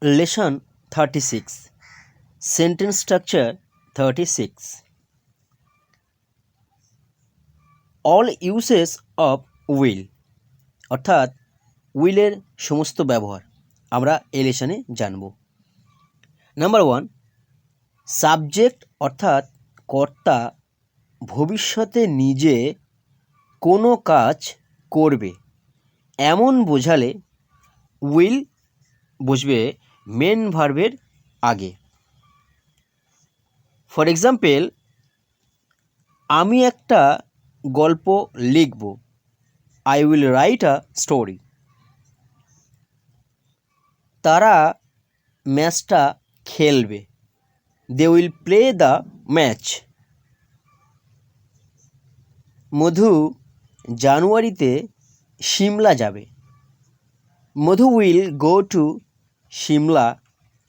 Lesson 36 Sentence Structure 36 All uses of will অর্থাৎ উইলের সমস্ত ব্যবহার আমরা এই লেসনে জানব। নাম্বার 1, সাবজেক্ট অর্থাৎ কর্তা ভবিষ্যতে নিজে কোনো কাজ করবে এমন বোঝালে উইল বসবে মেন ভার্বের আগে। ফর এক্সাম্পল, আমি একটা গল্প লিখব, I will write a story. তারা ম্যাচটা খেলবে, they will play the match. Madhu জানুয়ারিতে সিমলা যাবে, Madhu will go to Shimla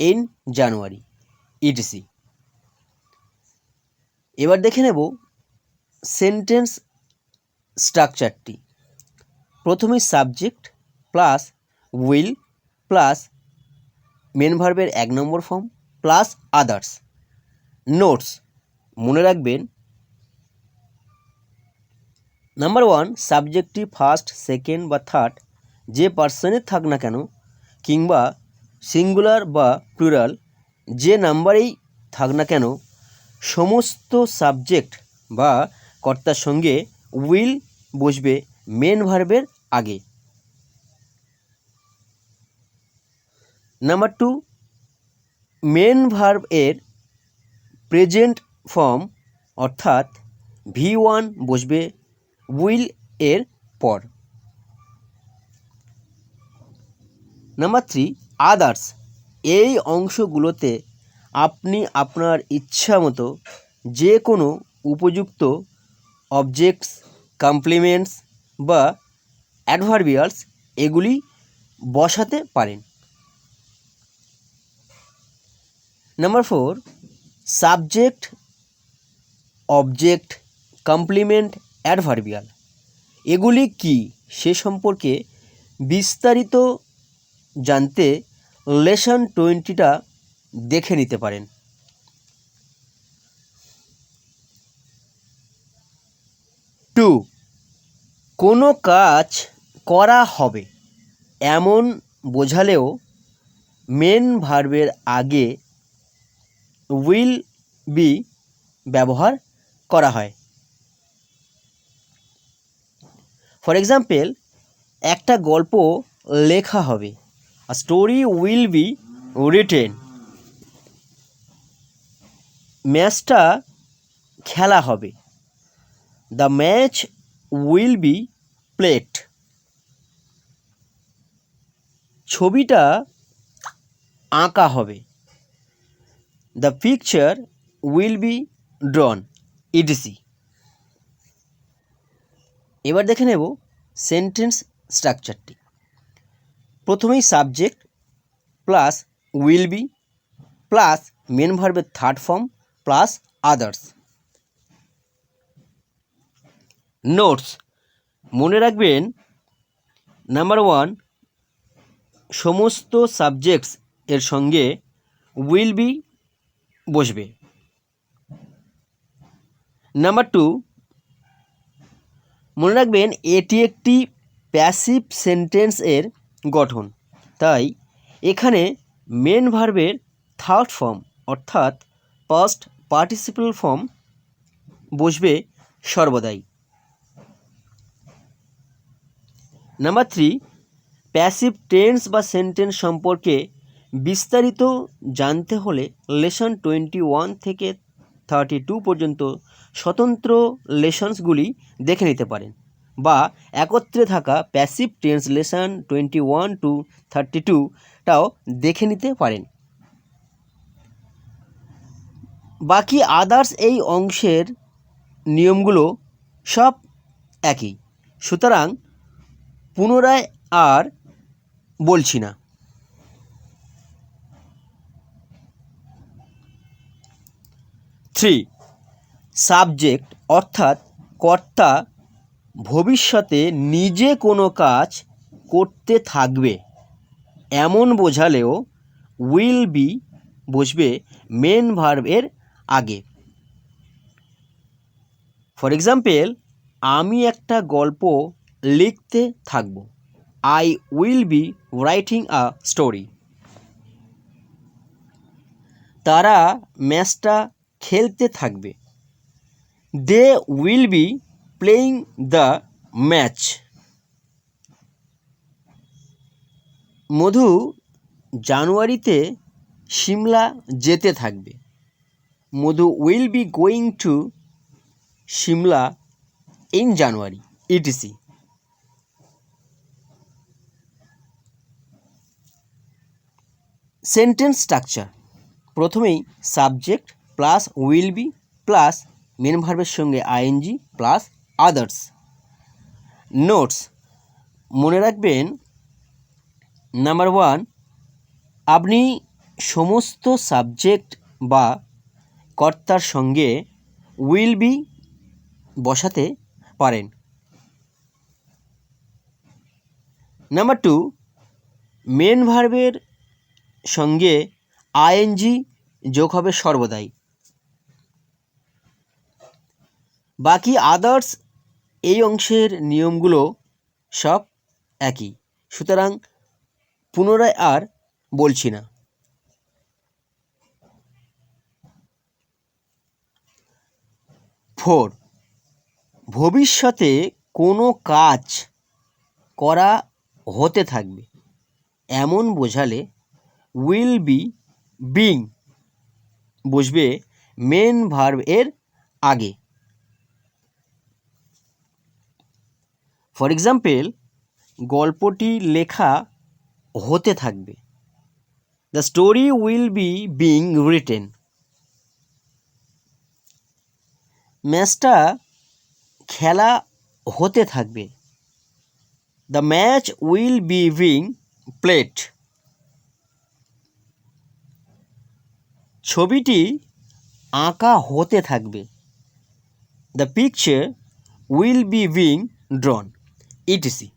in January, etc. এবার দেখে নেব সেন্টেন্স স্ট্রাকচারটি। প্রথমে subject plus will plus main ভার্বের 1 number form plus others. Notes মনে রাখবেন, নাম্বার 1, সাবজেক্টটি ফার্স্ট, সেকেন্ড বা থার্ড যে পার্সনের থাক না কেন কিংবা সিঙ্গুলার বা প্লুরাল যে নাম্বারেই থাক না কেন, সমস্ত সাবজেক্ট বা কর্তার সঙ্গে উইল বসবে মেন ভার্বের আগে। নাম্বার 2, মেন ভার্ব এর প্রেজেন্ট ফর্ম অর্থাৎ V1 বসবে উইল এর পর। নাম্বার 3, আদার্স এই অংশগুলোতে আপনি আপনার ইচ্ছা মতো যে কোনো উপযুক্ত অবজেক্টস, কমপ্লিমেন্টস বা অ্যাডভার্বিয়ালস এগুলি বসাতে পারেন। Number 4, subject, object, complement, adverbial এগুলি কি সে সম্পর্কে বিস্তারিত জানতে লেসন 20টা দেখে নিতে পারেন। 2, কোনো কাজ করা হবে এমন বোঝালেও মেন ভার্বের আগে উইল বি ব্যবহার করা হয়। ফর এক্সাম্পল, একটা গল্প লেখা হবে, a story will be written. ম্যাচটা খেলা হবে, the match will be played. ছবিটা আঁকা হবে, the picture will be drawn, etc. এবার দেখে নেব সেন্টেন্স স্ট্রাকচারটি। প্রথমেই subject plus will be plus main ভার্বের third form plus others. Notes মনে রাখবেন, নাম্বার 1, সমস্ত সাবজেক্টস এর সঙ্গে উইল বি বসবে। নাম্বার 2, মনে রাখবেন এটি একটি প্যাসিভ সেন্টেন্স এর গঠন, তাই এখানে মেন ভার্বের থার্ড ফর্ম অর্থাৎ পাস্ট পার্টিসিপল ফর্ম বসবে সর্বদাই। নাম্বার 3, প্যাসিভ টেন্স বা সেন্টেন্স সম্পর্কে বিস্তারিত জানতে হলে লেসন 21 থেকে 32 পর্যন্ত স্বতন্ত্র লেসনসগুলি দেখে নিতে পারেন বা একত্রে থাকা প্যাসিভ টেন্স লেসন 21 to 32টাও দেখে নিতে পারেন। বাকি আদার্স এই অংশের নিয়মগুলো সব একই, সুতরাং পুনরায় আর বলছি না। 3, সাবজেক্ট অর্থাৎ কর্তা ভবিষ্যতে নিজে কোনো কাজ করতে থাকবে এমন বোঝালেও উইল বি বসবে মেন ভার্বের আগে। ফর এক্সাম্পল, আমি একটা গল্প লিখতে থাকব। I will be writing a story. তারা ম্যাচটা খেলতে থাকবে। They will be playing the match. Madhu জানুয়ারিতে সিমলা যেতে থাকবে। Madhu will be going to Shimla in January, etc. Sentence structure, প্রথমেই subject plus will be plus main ভার্বের সঙ্গে আইএনজি প্লাস আদার্স। নোটস, মনে রাখবেন, নাম্বার 1, আপনি সমস্ত সাবজেক্ট বা কর্তার সঙ্গে উইল বি বসাতে পারেন। নাম্বার 2, মেন ভার্বের সঙ্গে আইএনজি যোগ হবে সর্বদাই। বাকি আদার্স এই অংশের নিয়মগুলো সব একই, সুতরাং পুনরায় আর বলছি না। 4, ভবিষ্যতে কোনো কাজ করা হতে থাকবে এমন বোঝালে উইল বি বিং বসবে মেন ভার্ব এর আগে। ফর এক্সাম্পল, গল্পটি লেখা হতে থাকবে। The story will be being written. ম্যাচটা খেলা হতে থাকবে। The match will be being played. ছবিটি আঁকা হতে থাকবে। The picture will be being drawn, etc.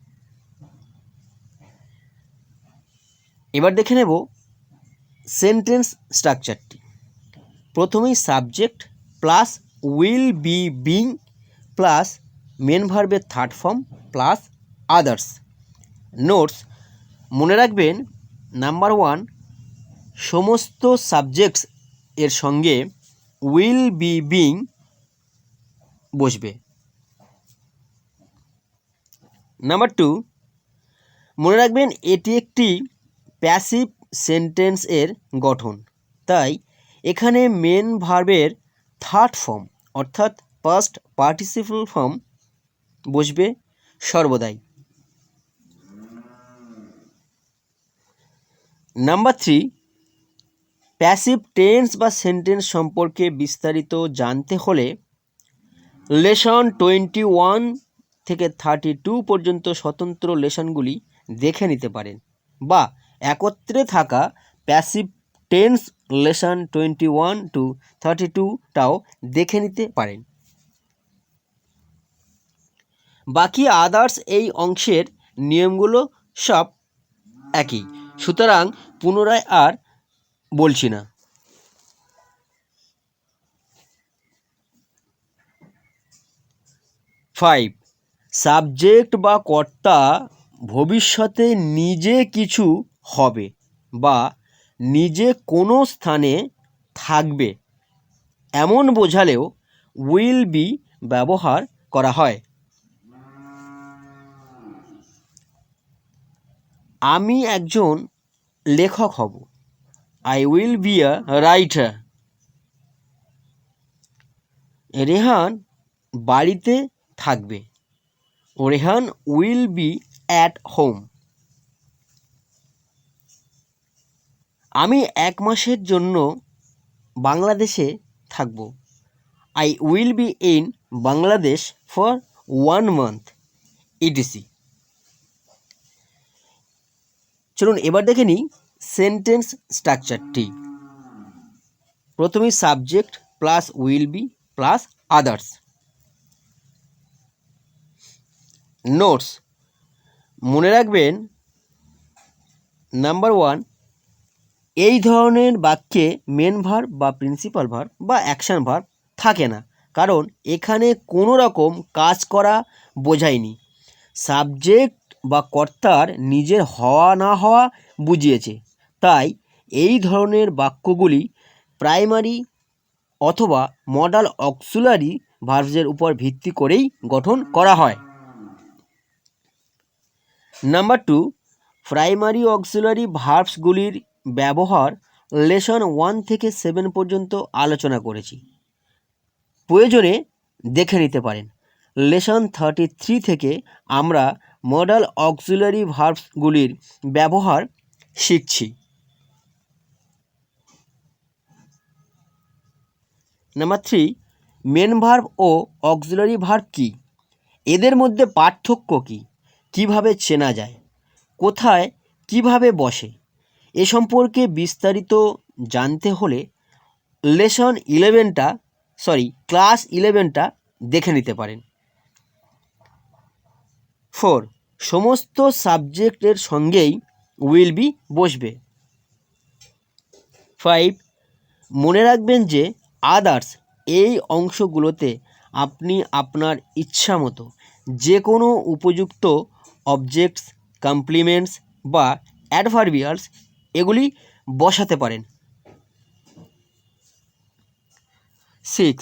এবার দেখে নেব সেন্টেন্স স্ট্রাকচারটি। প্রথমেই subject plus will be being plus main ভার্বের third form plus others. Notes, মনে রাখবেন, নাম্বার 1, সমস্ত সাবজেক্টস এর সঙ্গে উইল বি বিং বসবে। নাম্বার 2, মনে রাখবেন এটি একটি প্যাসিভ সেন্টেন্স এর গঠন, তাই এখানে মেন ভার্বের থার্ড ফর্ম অর্থাৎ পাস্ট পার্টিসিপল ফর্ম বসবে সর্বদাই। নাম্বার 3, প্যাসিভ টেন্স বা সেন্টেন্স সম্পর্কে বিস্তারিত জানতে হলে লেসন 21 থেকে 32 পর্যন্ত স্বতন্ত্র লেসনগুলি দেখে নিতে পারেন, বা একত্রে থাকা প্যাসিভ টেন্স লেসন 21 to 32টাও দেখে নিতে পারেন। বাকি আদার্স এই অংশের নিয়মগুলো সব একই, সুতরাং পুনরায় আর বলছি না। 5, সাবজেক্ট বা কর্তা ভবিষ্যতে নিজে কিছু হবে বা নিজে কোনো স্থানে থাকবে এমন বোঝালেও উইল বি ব্যবহার করা হয়। আমি একজন লেখক হব। I will B a writer. Rehan বাড়িতে থাকবে। Rehan will be at home. আমি 1 মাসের জন্য বাংলাদেশে থাকব। I will be in Bangladesh for 1 month, etc. চলুন এবার দেখে নিই সেন্টেন্স স্ট্রাকচারটি। প্রথমেই subject plus will be plus others. Notes, মনে রাখবেন, নাম্বার 1, এই ধরনের বাক্যে মেন ভার্ব বা প্রিন্সিপাল ভার্ব বা অ্যাকশন ভার্ব থাকে না, কারণ এখানে কোনো রকম কাজ করা বোঝায়নি। সাবজেক্ট বা কর্তার নিজের হওয়া না হওয়া বুঝিয়েছে। তাই এই ধরনের বাক্যগুলি প্রাইমারি অথবা মডাল অক্সিলারি ভার্বসের উপর ভিত্তি করেই গঠন করা হয়। নাম্বার 2, প্রাইমারি অক্সিলারি ভার্বসগুলির ব্যবহার লেসন 1 থেকে 7 পর্যন্ত আলোচনা করেছি। প্রয়োজনে দেখে নিতে পারেন। লেসন 33 থেকে আমরা মডাল অক্সিলারি ভার্বসগুলির ব্যবহার শিখছি। নাম্বার 3, মেন ভার্ব ও অক্সিলারি ভার্ব কী, এদের মধ্যে পার্থক্য কী, কীভাবে চেনা যায়, কোথায় কিভাবে বসে, এ সম্পর্কে বিস্তারিত জানতে হলে ক্লাস 11টা দেখে নিতে পারেন। 4, সমস্ত সাবজেক্টের সঙ্গেই উইল বি বসবে। 5, মনে রাখবেন যে আদার্স এই অংশগুলোতে আপনি আপনার ইচ্ছামতো যে কোনো উপযুক্ত অবজেক্টস, কমপ্লিমেন্টস বা অ্যাডভার্বিয়ালস এগুলি বসাতে পারেন। 6,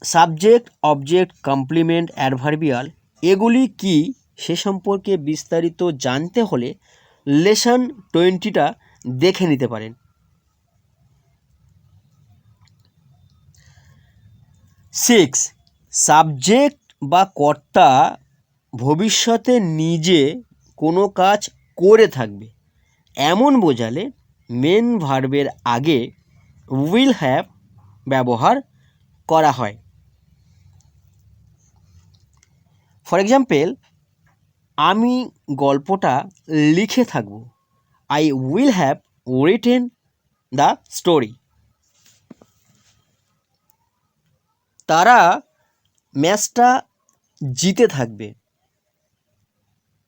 সাবজেক্ট, অবজেক্ট, কমপ্লিমেন্ট, অ্যাডভার্বিয়াল এগুলি কি সে সম্পর্কে বিস্তারিত জানতে হলে লেসন 20টা দেখে নিতে পারেন। 6, সাবজেক্ট বা কর্তা ভবিষ্যতে নিজে কোনো কাজ করে থাকবে এমন বোঝালে মেন ভার্বের আগে উইল হ্যাভ ব্যবহার করা হয়। ফর এক্সাম্পল, আমি গল্পটা লিখে থাকব। I will have written the story. তারা ম্যাচটা জিতে থাকবে।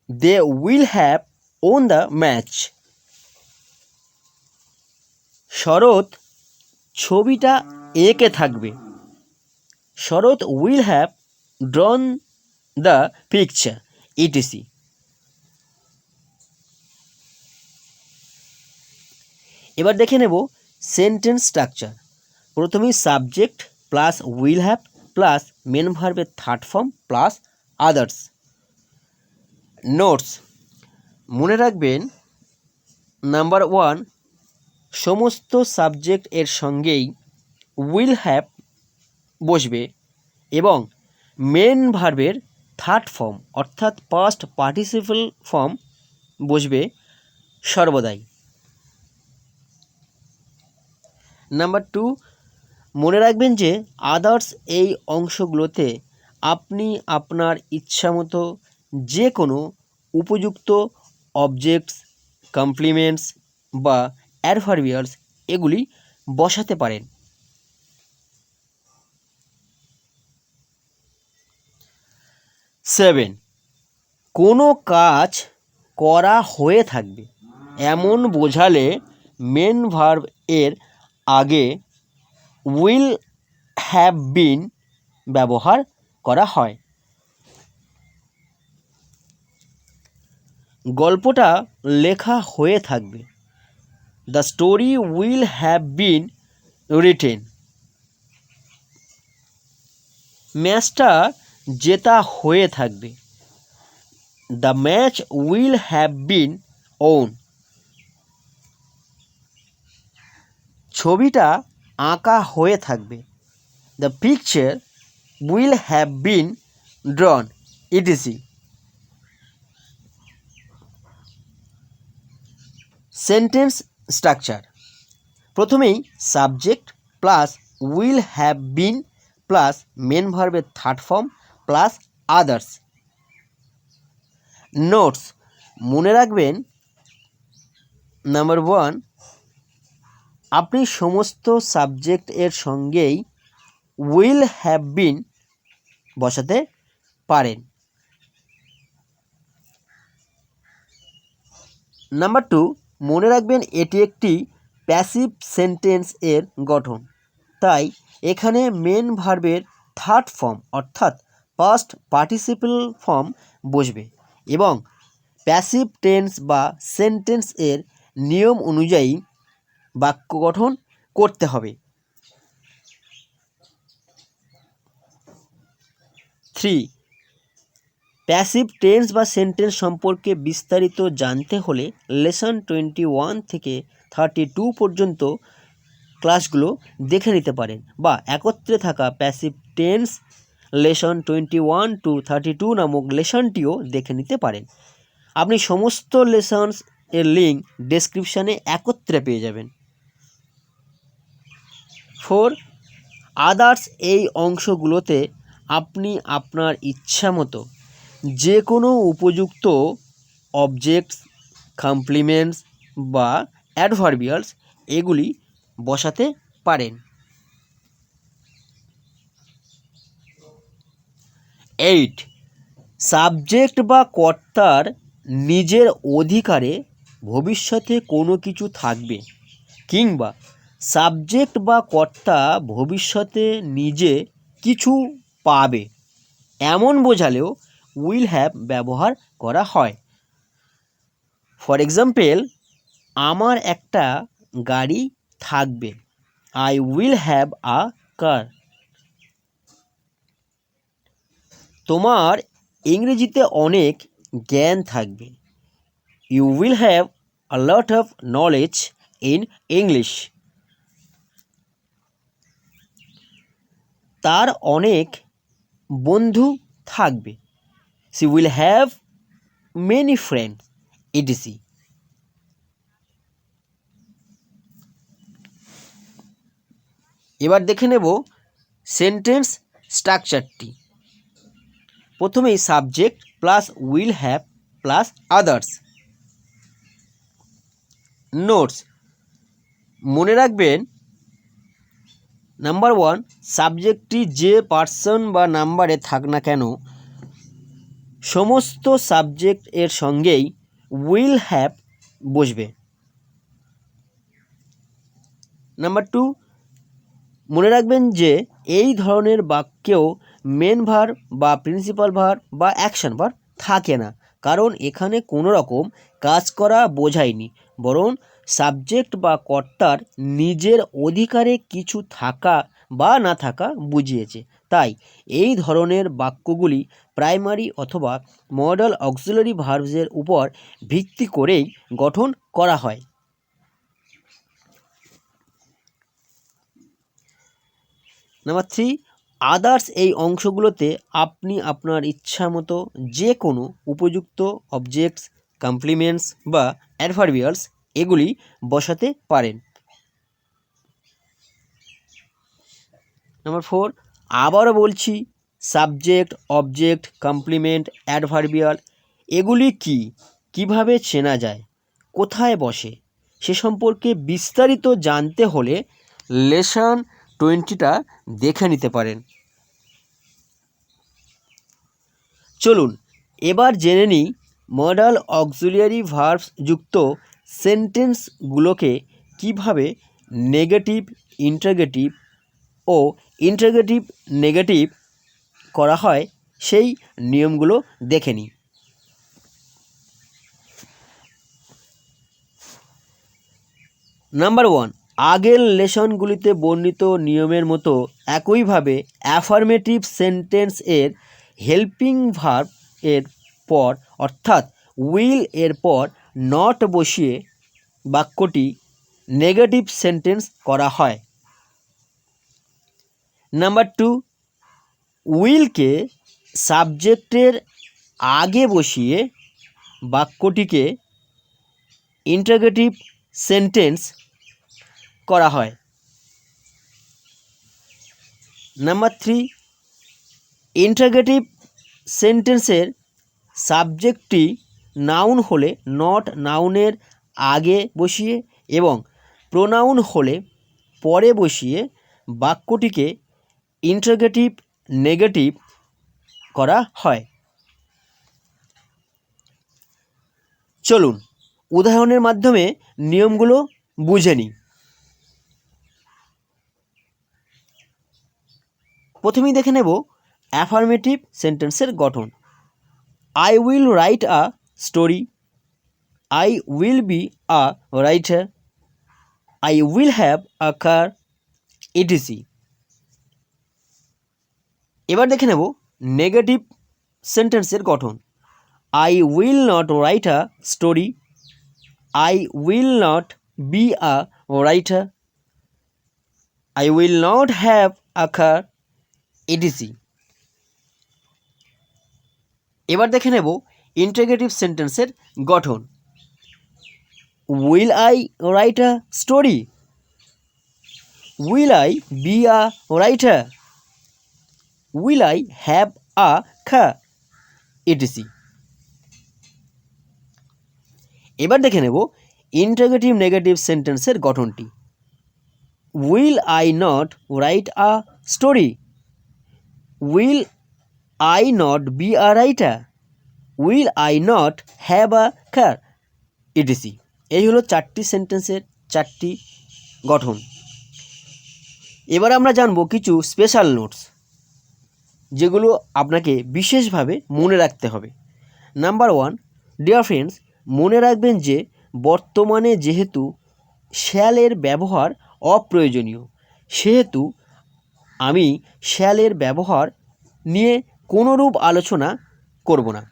They will have won the match. Sarat ছবিটা এঁকে থাকবে। Sarat will have drawn the picture etc. এবার দেখে নেব সেন্টেন্স স্ট্রাকচার। প্রথমেই subject plus will have plus main ভার্বের third form plus others. Notes, মনে রাখবেন নাম্বার 1, সমস্ত সাবজেক্ট এর সঙ্গেই উইল হ্যাভ বসবে এবং মেন ভার্বের থার্ড ফর্ম অর্থাৎ পাস্ট পার্টিসিপল ফর্ম বসবে সর্বদাই। নাম্বার 2, মনে রাখবেন যে আদার্স এই অংশগুলোতে আপনি আপনার ইচ্ছামতো যে কোনো উপযুক্ত অবজেক্টস, কমপ্লিমেন্টস বা অ্যাডভার্বিয়ালস এগুলি বসাতে পারেন। 7, কোনো কাজ করা হয়ে থাকবে এমন বোঝালে মেন ভার্ব এর আগে উইল হ্যাভ বিন ব্যবহার করা হয়। গল্পটা লেখা হয়ে থাকবে। The story will have been written. ম্যাচটা জেতা হয়ে থাকবে। The match will have been won. ছবিটা আঁকা হয়ে থাকবে। The picture will have been drawn etc. Sentence structure. প্রথমেই subject plus will have been plus main ভার্বের third form plus others. Notes, মনে রাখবেন নাম্বার 1, আপনি সমস্ত সাবজেক্ট এর সঙ্গেই উইল হ্যাভ বিন বসাতে পারেন। নাম্বার 2, মনে রাখবেন এটি একটি প্যাসিভ সেন্টেন্স এর গঠন, তাই এখানে মেন ভার্বের থার্ড ফর্ম অর্থাৎ পাস্ট পার্টিসিপল ফর্ম বসবে এবং প্যাসিভ টেন্স বা সেন্টেন্স এর নিয়ম অনুযায়ী বাক্য গঠন করতে হবে। 3. প্যাসিভ টেন্স বা সেন্টেন্স সম্পর্কে বিস্তারিত জানতে হলে লেসন 21 থেকে 32 পর্যন্ত ক্লাসগুলো দেখে নিতে পারেন বা একত্রে থাকা প্যাসিভ টেন্স লেসন 21 to 32 নামক লেসনটিও দেখে নিতে পারেন। আপনি সমস্ত লেসনস এর লিঙ্ক ডেসক্রিপশানে একত্রে পেয়ে যাবেন। 4. আদার্স এই অংশগুলোতে আপনি আপনার ইচ্ছা মতো যে কোনো উপযুক্ত অবজেক্টস, কমপ্লিমেন্টস বা অ্যাডভার্বিয়ালস এগুলি বসাতে পারেন। 8. সাবজেক্ট বা কর্তার নিজের অধিকারে ভবিষ্যতে কোনো কিছু থাকবে কিংবা সাবজেক্ট বা কর্তা ভবিষ্যতে নিজে কিছু পাবে এমন বোঝালেও উইল হ্যাভ ব্যবহার করা হয়। ফর এক্সাম্পল, আমার একটা গাড়ি থাকবে, I will have a car. তোমার ইংরেজিতে অনেক জ্ঞান থাকবে, you will have a lot of knowledge in English. তার অনেক বন্ধু থাকবে, she will have many friends etc. এবার দেখে নেব সেন্টেন্স স্ট্রাকচারটি। প্রথমেই subject plus will have plus others. Notes, মনে রাখবেন নাম্বার 1, সাবজেক্টটি যে পার্সন বা নাম্বারে থাক না কেন সমস্ত সাবজেক্ট এর সঙ্গেই উইল হ্যাভ বসবে। নাম্বার 2, মনে রাখবেন যে এই ধরনের বাক্যেও মেন ভার্ব বা প্রিন্সিপাল ভার্ব বা অ্যাকশন ভার্ব থাকে না, কারণ এখানে কোনো রকম কাজ করা বোঝায়নি, বরং সাবজেক্ট বা কর্তার নিজের অধিকারে কিছু থাকা বা না থাকা বুঝিয়েছে। তাই এই ধরনের বাক্যগুলি প্রাইমারি অথবা মডাল অক্সিলারি ভার্বসের উপর ভিত্তি করেই গঠন করা হয়। নাম্বার 3, আদার্স এই অংশগুলোতে আপনি আপনার ইচ্ছা মতো যে কোনো উপযুক্ত অবজেক্টস, কমপ্লিমেন্টস বা অ্যাডভার্বিয়ালস এগুলি বসাতে পারেন। নাম্বার 4, আবারও বলছি, সাবজেক্ট, অবজেক্ট, কমপ্লিমেন্ট, অ্যাডভার্বিয়াল এগুলি কি, কিভাবে চেনা যায়, কোথায় বসে সে সম্পর্কে বিস্তারিত জানতে হলে লেসন 20টা দেখে নিতে পারেন। চলুন এবার জেনে নিই মডাল অক্সিলিয়ারি ভার্বস যুক্ত সেন্টেন্সগুলোকে কিভাবে নেগেটিভ, ইন্টারগেটিভ ও ইন্টারগেটিভ নেগেটিভ করা হয় সেই নিয়মগুলো দেখে নিই। নাম্বার 1, আগের লেসনগুলিতে বর্ণিত নিয়মের মতো একইভাবে অ্যাফার্মেটিভ সেন্টেন্স এর হেল্পিং ভার্ব এর পর অর্থাৎ উইল এর পর নট বসিয়ে বাক্যটি নেগেটিভ সেন্টেন্স করা হয়। নাম্বার 2, উইলকে সাবজেক্টের আগে বসিয়ে বাক্যটিকে ইন্টারগেটিভ সেন্টেন্স করা হয়। নাম্বার 3, ইন্টারগেটিভ সেন্টেন্সের সাবজেক্টটি নাউন হলে নট নাউনের আগে বসিয়ে এবং প্রোনাউন হলে পরে বসিয়ে বাক্যটিকে ইন্টারগেটিভ নেগেটিভ করা হয়। চলুন উদাহরণের মাধ্যমে নিয়মগুলো বুঝে নিই। প্রথমেই দেখে নেব অ্যাফার্মেটিভ সেন্টেন্সের গঠন। I will write a story, I will B a writer, I will have a car, etc. এবার দেখে নেব নেগেটিভ সেন্টেন্সের গঠন। I will not write a story, I will not be a writer, I will not have a car, etc. এবার দেখে নেব interrogative সেন্টেন্সের গঠন। Will I right a story, will I B a writer, will I have a car, etc. এবার দেখে নেব interrogative negative সেন্টেন্সের গঠনটি। Will I not write a story, will I not be a writer, will I not have a car, etc. এই হলো 4টি সেন্টেন্সের 4টি গঠন। এবার আমরা জানবো কিছু স্পেশাল নোটস, যেগুলো আপনাকে বিশেষভাবে মনে রাখতে হবে। নাম্বার 1, ডিয়ার ফ্রেন্ডস, মনে রাখবেন যে বর্তমানে যেহেতু শ্যালের ব্যবহার অপ্রয়োজনীয়, সেহেতু আমি শ্যালের ব্যবহার নিয়ে কোনোরূপ আলোচনা করব না।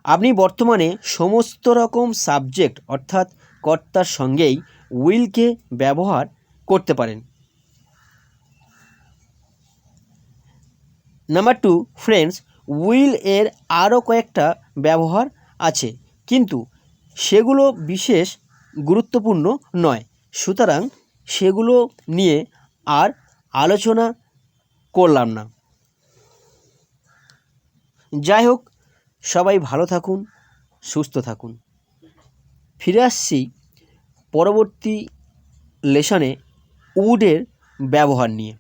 আপনি বর্তমানে সমস্ত রকম সাবজেক্ট অর্থাৎ কর্তার সঙ্গেই উইলকে ব্যবহার করতে পারেন। নাম্বার 2, ফ্রেন্ডস, উইল এর আরও কয়েকটা ব্যবহার আছে, কিন্তু সেগুলো বিশেষ গুরুত্বপূর্ণ নয়, সুতরাং সেগুলো নিয়ে আর আলোচনা করলাম না। যাই হোক, সবাই ভালো থাকুন, সুস্থ থাকুন। ফিরে আসছি পরবর্তী লেসনে উডের ব্যবহার নিয়ে।